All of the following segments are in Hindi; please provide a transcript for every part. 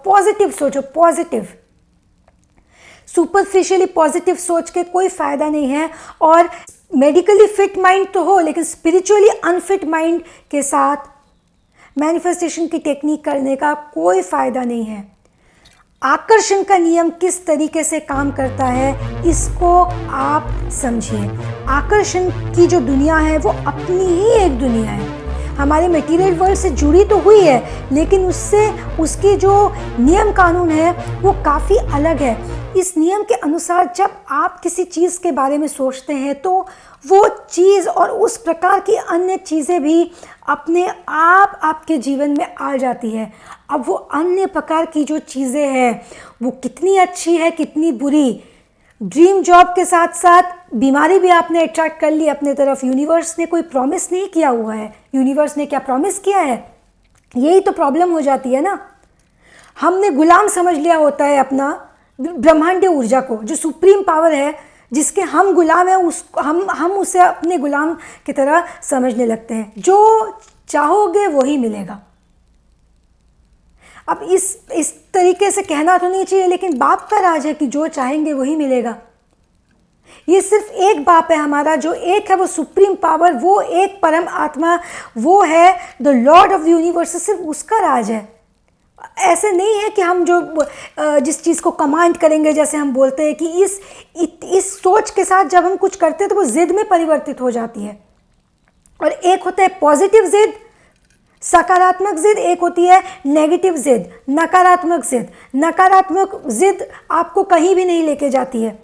पॉजिटिव सोचो, पॉजिटिव। सुपरफिशियली पॉजिटिव सोच के कोई फायदा नहीं है। और मेडिकली फिट माइंड तो हो, लेकिन स्पिरिचुअली अनफिट माइंड के साथ मैनिफेस्टेशन की टेक्निक करने का कोई फायदा नहीं है। आकर्षण का नियम किस तरीके से काम करता है इसको आप समझिए। आकर्षण की जो दुनिया है वो अपनी ही एक दुनिया है, हमारे मटेरियल वर्ल्ड से जुड़ी तो हुई है, लेकिन उससे उसकी जो नियम कानून है वो काफ़ी अलग है। इस नियम के अनुसार जब आप किसी चीज़ के बारे में सोचते हैं तो वो चीज़ और उस प्रकार की अन्य चीज़ें भी अपने आप आपके जीवन में आ जाती है। अब वो अन्य प्रकार की जो चीज़ें हैं वो कितनी अच्छी है कितनी बुरी, ड्रीम जॉब के साथ साथ बीमारी भी आपने अट्रैक्ट कर ली अपने तरफ। यूनिवर्स ने कोई प्रॉमिस नहीं किया हुआ है, यूनिवर्स ने क्या प्रॉमिस किया है? यही तो प्रॉब्लम हो जाती है ना, हमने गुलाम समझ लिया होता है अपना ब्रह्मांडीय ऊर्जा को, जो सुप्रीम पावर है जिसके हम गुलाम हैं, हम उसे अपने गुलाम की तरह समझने लगते हैं। जो चाहोगे वही मिलेगा। अब इस तरीके से कहना तो नहीं चाहिए, लेकिन बाप का राज है कि जो चाहेंगे वही मिलेगा। ये सिर्फ एक बाप है हमारा, जो एक है वो सुप्रीम पावर, वो एक परम आत्मा, वो है the Lord of the universe, सिर्फ उसका राज है। ऐसे नहीं है कि हम जो जिस चीज़ को कमांड करेंगे, जैसे हम बोलते हैं कि इस सोच के साथ जब हम कुछ करते हैं तो वो जिद में परिवर्तित हो जाती है। और एक होता है पॉजिटिव जिद, सकारात्मक जिद, एक होती है नेगेटिव जिद, नकारात्मक जिद। नकारात्मक जिद आपको कहीं भी नहीं लेके जाती है,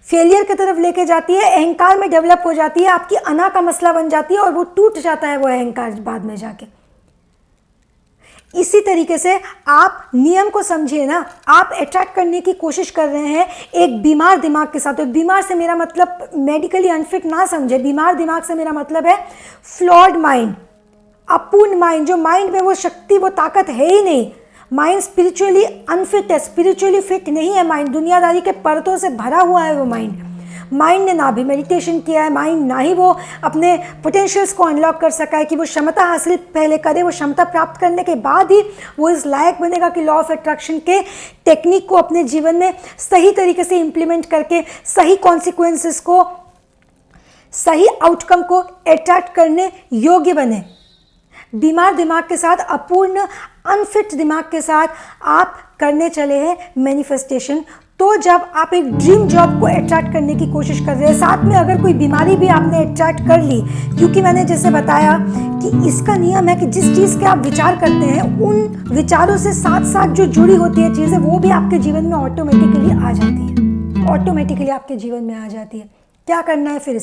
फेलियर की तरफ लेके जाती है, अहंकार में डेवलप हो जाती है, आपकी अना का मसला बन जाती है और वो टूट जाता है वो अहंकार बाद में जाके। इसी तरीके से आप नियम को समझिए ना, आप अट्रैक्ट करने की कोशिश कर रहे हैं एक बीमार दिमाग के साथ। तो बीमार से मेरा मतलब मेडिकली अनफिट ना समझे, बीमार दिमाग से मेरा मतलब है फ्लॉड माइंड, अपूर्ण माइंड, जो माइंड में वो शक्ति वो ताकत है ही नहीं। माइंड स्पिरिचुअली अनफिट है, स्पिरिचुअली फिट नहीं है माइंड, दुनियादारी के परतों से भरा हुआ है वो माइंड ने ना भी मेडिटेशन किया है, माइंड ना ही वो अपने पोटेंशियल्स को अनलॉक कर सका है कि वो क्षमता हासिल पहले करे, वो क्षमता प्राप्त करने के बाद ही वो इस लायक बनेगा कि लॉ ऑफ अट्रैक्शन के टेक्निक को अपने जीवन में सही तरीके से इम्प्लीमेंट करके सही कॉन्सिक्वेंसेस को, सही आउटकम को अट्रैक्ट करने योग्य बने। बीमार दिमाग के साथ, अपूर्ण अनफिट दिमाग के साथ आप करने चले हैं मैनिफेस्टेशन। तो जब आप एक ड्रीम जॉब को अट्रैक्ट करने की कोशिश कर रहे हैं, साथ में अगर कोई बीमारी भी आपने अट्रैक्ट कर ली, क्योंकि मैंने जैसे बताया कि इसका नियम है कि जिस चीज़ के आप विचार करते हैं उन विचारों से साथ साथ जो जुड़ी होती है चीज़ें वो भी आपके जीवन में ऑटोमेटिकली आ जाती है, ऑटोमेटिकली आपके जीवन में आ जाती है। क्या करना है फिर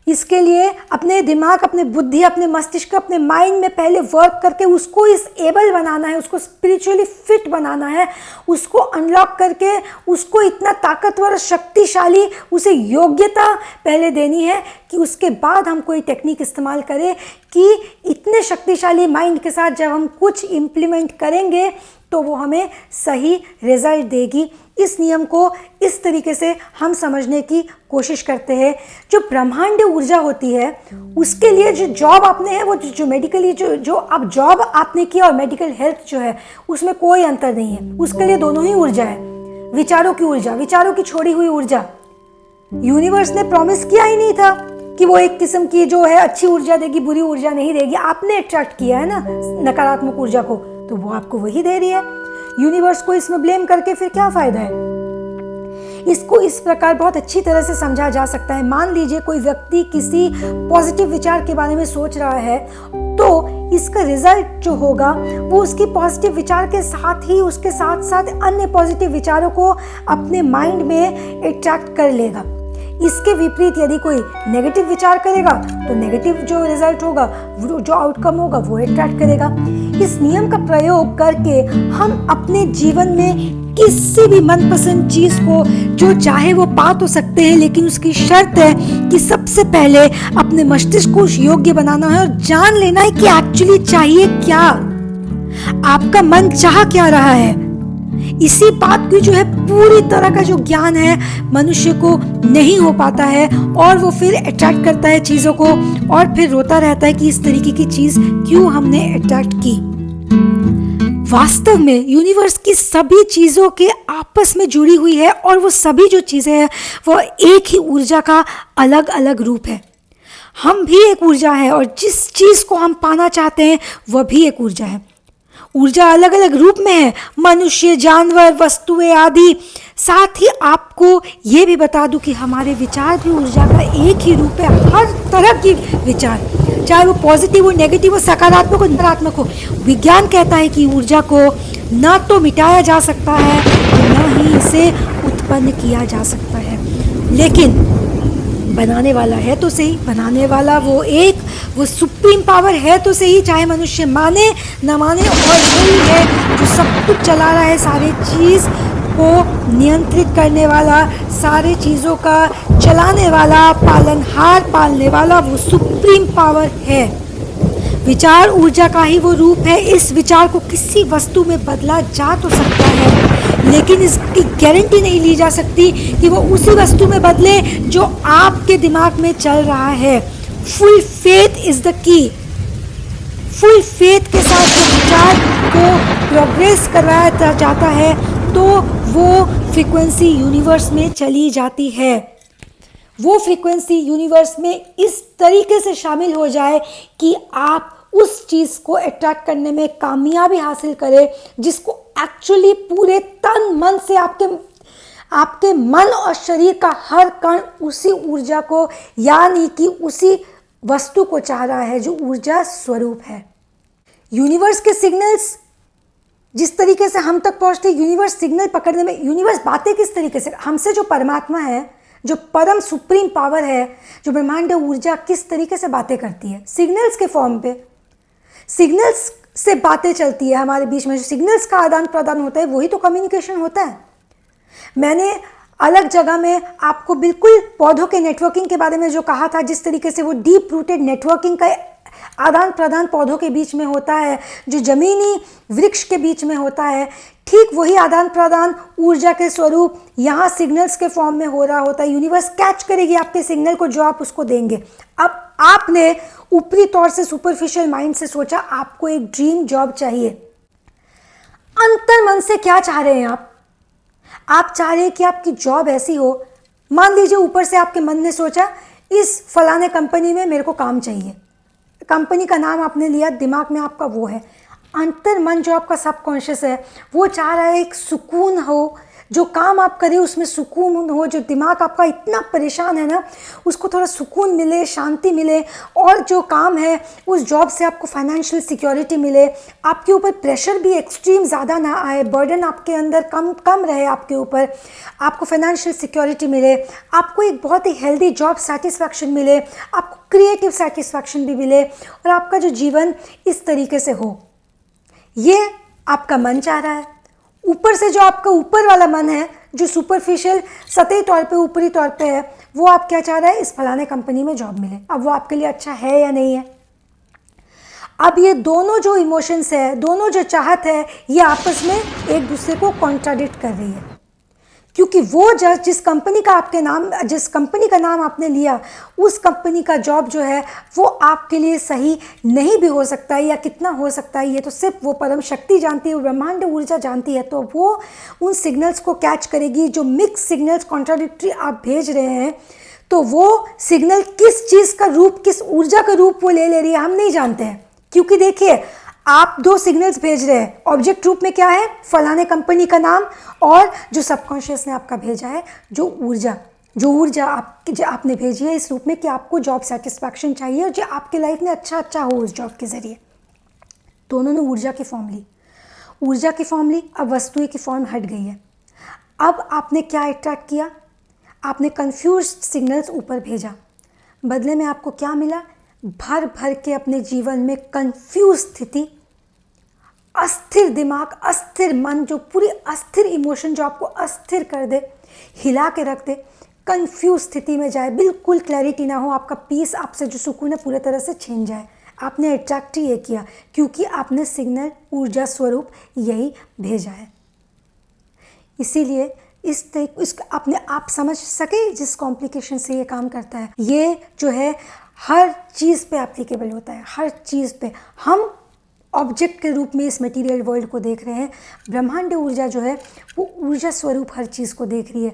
इसके लिए अपने दिमाग, अपने बुद्धि, अपने मस्तिष्क, अपने माइंड में पहले वर्क करके उसको इस एबल बनाना है, उसको स्पिरिचुअली फिट बनाना है, उसको अनलॉक करके उसको इतना ताकतवर और शक्तिशाली, उसे योग्यता पहले देनी है कि उसके बाद हम कोई टेक्निक इस्तेमाल करें कि इतने शक्तिशाली माइंड के साथ जब हम कुछ इम्प्लीमेंट करेंगे तो वो हमें सही रिजल्ट देगी। इस नियम को इस तरीके से हम समझने की कोशिश करते हैं। जो ब्रह्मांड ऊर्जा होती है उसके लिए जो जॉब आपने है, वो जो मेडिकली जो आप जॉब आपने किया और मेडिकल हेल्थ जो है उसमें कोई अंतर नहीं है। उसके लिए दोनों ही ऊर्जा है, विचारों की ऊर्जा, विचारों की छोड़ी हुई ऊर्जा। यूनिवर्स ने प्रॉमिस किया ही नहीं था कि वो एक किस्म की जो है अच्छी ऊर्जा देगी, बुरी ऊर्जा नहीं देगी। आपने अट्रैक्ट किया है ना नकारात्मक ऊर्जा को, तो वो आपको वही दे रही है। यूनिवर्स को इसमें ब्लेम करके फिर क्या फायदा है? इसको इस प्रकार बहुत अच्छी तरह से समझा जा सकता है। मान लीजिए कोई व्यक्ति किसी पॉजिटिव विचार के बारे में सोच रहा है, तो इसका रिजल्ट जो होगा वो उसकी पॉजिटिव विचार के साथ ही उसके साथ साथ अन्य पॉजिटिव विचारों को अपने माइंड में अट्रैक्ट कर लेगा। इसके विपरीत यदि कोई नेगेटिव विचार करेगा तो नेगेटिव जो रिजल्ट होगा, जो आउटकम होगा वो अट्रैक्ट करेगा। इस नियम का प्रयोग करके हम अपने जीवन में किसी भी मनपसंद चीज को जो चाहे वो पा तो सकते हैं, लेकिन उसकी शर्त है कि सबसे पहले अपने मस्तिष्क को उस योग्य बनाना है और जान लेना है कि एक्चुअली चाहिए क्या, आपका मन चाह क्या रहा है। इसी बात की जो है पूरी तरह का जो ज्ञान है मनुष्य को नहीं हो पाता है और वो फिर अट्रैक्ट करता है चीज़ों को और फिर रोता रहता है कि इस तरीके की चीज़ क्यों हमने अट्रैक्ट की। वास्तव में यूनिवर्स की सभी चीज़ों के आपस में जुड़ी हुई है और वो सभी जो चीज़ें हैं वो एक ही ऊर्जा का अलग अलग रूप है। हम भी एक ऊर्जा है और जिस चीज़ को हम पाना चाहते हैं वह भी एक ऊर्जा है। ऊर्जा अलग अलग रूप में है, मनुष्य, जानवर, वस्तुएं आदि। साथ ही आपको ये भी बता दूं कि हमारे विचार भी ऊर्जा का एक ही रूप है। हर तरह की विचार, चाहे वो पॉजिटिव हो, नेगेटिव हो, सकारात्मक हो, नकारात्मक हो, विज्ञान कहता है कि ऊर्जा को ना तो मिटाया जा सकता है ना ही इसे उत्पन्न किया जा सकता है, लेकिन बनाने वाला है तो सही। बनाने वाला वो सुप्रीम पावर है तो सही, चाहे मनुष्य माने न माने, और वही है जो सब कुछ चला रहा है, सारे चीज़ को नियंत्रित करने वाला, सारे चीज़ों का चलाने वाला, पालनहार, पालने वाला, वो सुप्रीम पावर है। विचार ऊर्जा का ही वो रूप है। इस विचार को किसी वस्तु में बदला जा तो सकता है, लेकिन इसकी गारंटी नहीं ली जा सकती कि वो उसी वस्तु में बदले जो आपके दिमाग में चल रहा है। Full faith is the key. Full faith के साथ जो विचार को प्रोग्रेस करवाया जाता है तो वो फ्रीक्वेंसी यूनिवर्स में चली जाती है। वो फ्रीक्वेंसी यूनिवर्स में इस तरीके से शामिल हो जाए कि आप उस चीज़ को अट्रैक्ट करने में कामयाबी हासिल करें जिसको एक्चुअली पूरे तन मन से आपके मन और शरीर का हर कण उसी ऊर्जा को, यानी कि उसी वस्तु को चाह रहा है जो ऊर्जा स्वरूप है। यूनिवर्स के सिग्नल्स जिस तरीके से हम तक पहुंचते हैं, यूनिवर्स सिग्नल पकड़ने में, यूनिवर्स बातें किस तरीके से हमसे, जो परमात्मा है, जो परम सुप्रीम पावर है, जो ब्रह्मांड ऊर्जा किस तरीके से बातें करती है, सिग्नल्स के फॉर्म पे। सिग्नल्स से बातें चलती है हमारे बीच में, जो सिग्नल्स का आदान प्रदान होता है वही तो कम्युनिकेशन होता है। मैंने अलग जगह में आपको बिल्कुल पौधों के नेटवर्किंग के बारे में जो कहा था, जिस तरीके से वो डीप रूटेड नेटवर्किंग का आदान प्रदान पौधों के बीच में होता है, जो जमीनी वृक्ष के बीच में होता है, ठीक वही आदान प्रदान ऊर्जा के स्वरूप यहाँ सिग्नल्स के फॉर्म में हो रहा होता है। यूनिवर्स कैच करेगी आपके सिग्नल को जो आप उसको देंगे। अब आपने ऊपरी तौर से, सुपरफिशियल माइंड से सोचा आपको एक ड्रीम जॉब चाहिए। अंतर मन से क्या चाह रहे हैं आप चाह रहे हैं कि आपकी जॉब ऐसी हो, मान लीजिए ऊपर से आपके मन ने सोचा इस फलाने कंपनी में मेरे को काम चाहिए, कंपनी का नाम आपने लिया, दिमाग में आपका वो है। अंतर मन जो आपका सबकॉन्शियस है वो चाह रहा है एक सुकून हो, जो काम आप करें उसमें सुकून हो, जो दिमाग आपका इतना परेशान है ना उसको थोड़ा सुकून मिले, शांति मिले, और जो काम है उस जॉब से आपको फाइनेंशियल सिक्योरिटी मिले, आपके ऊपर प्रेशर भी एक्सट्रीम ज़्यादा ना आए, बर्डन आपके अंदर कम रहे आपके ऊपर, आपको फाइनेंशियल सिक्योरिटी मिले, आपको एक बहुत ही हेल्दी जॉब सेटिस्फैक्शन मिले, आपको क्रिएटिव सेटिस्फैक्शन भी मिले, और आपका जो जीवन इस तरीके से हो, ये आपका मन चाह रहा है। ऊपर से जो आपका ऊपर वाला मन है, जो सुपरफिशियल सतही तौर पे, ऊपरी तौर पे है, वो आप क्या चाह रहा है, इस फलाने कंपनी में जॉब मिले। अब वो आपके लिए अच्छा है या नहीं है। अब ये दोनों जो इमोशंस है, दोनों जो चाहत है, ये आपस में एक दूसरे को कॉन्ट्राडिक्ट कर रही है, क्योंकि वो जिस कंपनी का नाम आपने लिया, उस कंपनी का जॉब जो है वो आपके लिए सही नहीं भी हो सकता है, या कितना हो सकता है ये तो सिर्फ वो परम शक्ति जानती है, वो ब्रह्मांड ऊर्जा जानती है। तो वो उन सिग्नल्स को कैच करेगी जो मिक्स सिग्नल्स, कॉन्ट्राडिक्टरी आप भेज रहे हैं। तो वो सिग्नल किस चीज़ का रूप, किस ऊर्जा का रूप वो ले रही है हम नहीं जानते हैं, क्योंकि देखिए आप दो सिग्नल्स भेज रहे हैं, ऑब्जेक्ट रूप में क्या है, फलाने कंपनी का नाम, और जो सबकॉन्शियस ने आपका भेजा है जो ऊर्जा आपने भेजी है इस रूप में कि आपको जॉब सेटिस्फैक्शन चाहिए और जो आपके लाइफ में अच्छा हो उस जॉब के ज़रिए। दोनों ने ऊर्जा की फॉर्म ली, अब वस्तुएं की फॉर्म हट गई है। अब आपने क्या अट्रैक्ट किया, आपने कन्फ्यूज्ड सिग्नल्स ऊपर भेजा, बदले में आपको क्या मिला, भर के अपने जीवन में कन्फ्यूज स्थिति, अस्थिर दिमाग, अस्थिर मन, जो पूरी अस्थिर इमोशन जो आपको अस्थिर कर दे, हिला के रख दे, कन्फ्यूज स्थिति में जाए, बिल्कुल क्लैरिटी ना हो, आपका पीस, आपसे जो सुकून है पूरी तरह से छीन जाए। आपने अट्रैक्ट ही ये किया क्योंकि आपने सिग्नल, ऊर्जा स्वरूप यही भेजा है। इसीलिए अपने आप समझ सके जिस कॉम्प्लिकेशन से ये काम करता है, ये जो है हर चीज़ पे एप्लीकेबल होता है, हर चीज़ पे। हम ऑब्जेक्ट के रूप में इस मटेरियल वर्ल्ड को देख रहे हैं। ब्रह्मांड ऊर्जा जो है वो ऊर्जा स्वरूप हर चीज़ को देख रही है।